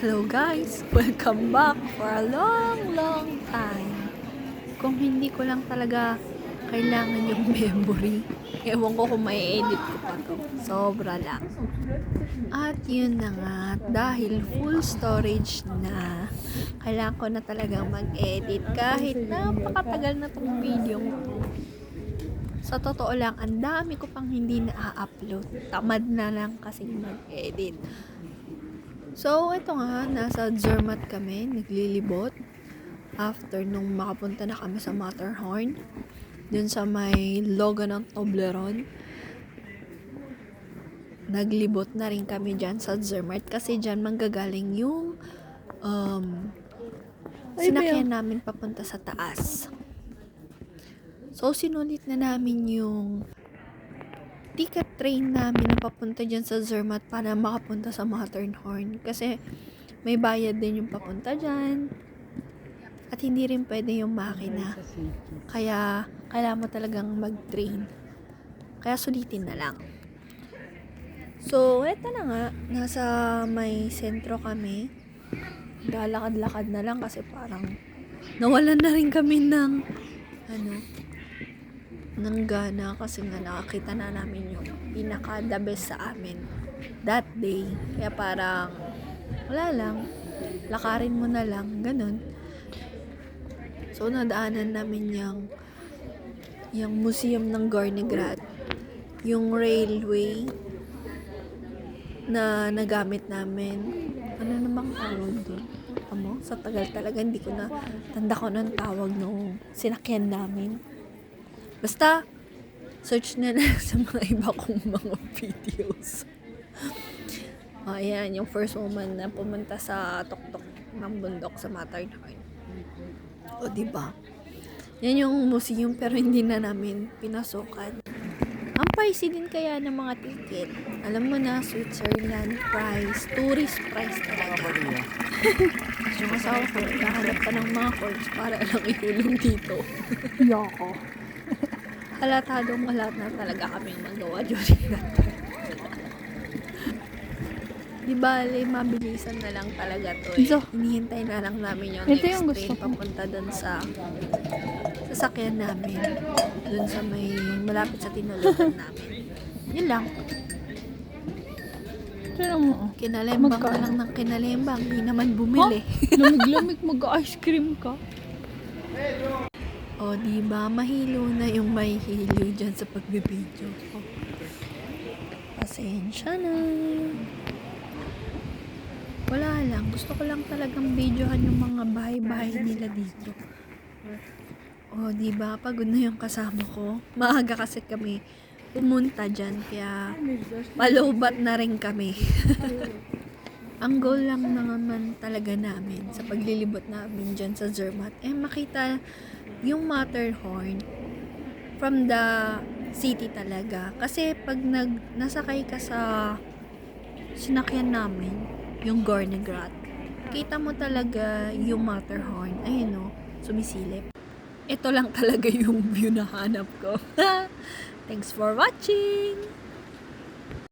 Hello guys! Welcome back for a long time. Kung hindi ko lang talaga kailangan yung memory, ewan ko kung may edit ko pa to. Sobra lang. At yun na nga, dahil full storage na, kailangan ko na talagang mag-edit kahit napakatagal na tong video ko. Sa totoo lang, ang dami ko pang hindi na-upload. Tamad na lang kasi mag-edit. So, ito nga, nasa Zermatt kami, naglilibot. After nung makapunta na kami sa Matterhorn, dun sa may logo ng Toblerone, naglibot na rin kami dyan sa Zermatt kasi dyan manggagaling yung sinakyan namin papunta sa taas. So, sinulit na namin yung ticket train namin na papunta dyan sa Zermatt para makapunta sa Matterhorn. Kasi may bayad din yung papunta dyan. At hindi rin pwede yung makina. Kaya kailangan mo talagang mag-train. Kaya sulitin na lang. So, eto na nga. Nasa may sentro kami. Lalakad-lakad na lang kasi parang nawalan na rin kami ng gana kasi nga nakakita na namin yung pinaka the best sa amin that day. Kaya parang wala lang, lakarin mo na lang, ganun. So nadaanan namin yung museum ng Gornegrat, yung railway na nagamit namin. Ano namang tawag doon? Sa tagal talaga hindi ko na tanda ko ng tawag nung sinakyan namin. Basta, search na lang sa mga iba kong mga videos. Ayan, yung first woman na pumunta sa tuktok ng bundok sa Matterhorn. O, diba? Yan yung museum pero hindi na namin pinasukan. Ang pricey din kaya ng mga ticket. Alam mo na, Switzerland price, tourist price talaga. Yung asawa ko, nakahanap pa ng mga coins para lang ihulong dito. Yoko. Halatadong wala na talaga kaming magawa during that time. Di bale, mabilisan na lang talaga to eh. So, hinihintay na lang namin yung ito next yung gusto train ko. papunta dun sa sasakyan namin. Dun sa may malapit sa tinulugan namin. Yun lang. Tignan mo. Kinalembang Magkano? ka lang ng kinalembang. Hindi naman bumili. Lamig-lamig mag-ice cream ka. O, diba? Mahilo na yung may hilo dyan sa pagbibideo ko. Pasensya na. Wala lang. Gusto ko lang talagang videohan yung mga bahay-bahay nila dito. O, diba? Pagod na yung kasama ko. Maaga kasi kami pumunta dyan. Kaya, palowbat na rin kami. Ang goal lang naman talaga namin sa paglilibot namin dyan sa Zermatt, makita yung Matterhorn from the city talaga. Kasi pag nasakay ka sa sinakyan namin, yung Gornegrat, kita mo talaga yung Matterhorn. Ayun o, sumisilip. Ito lang talaga yung view na hanap ko. Thanks for watching!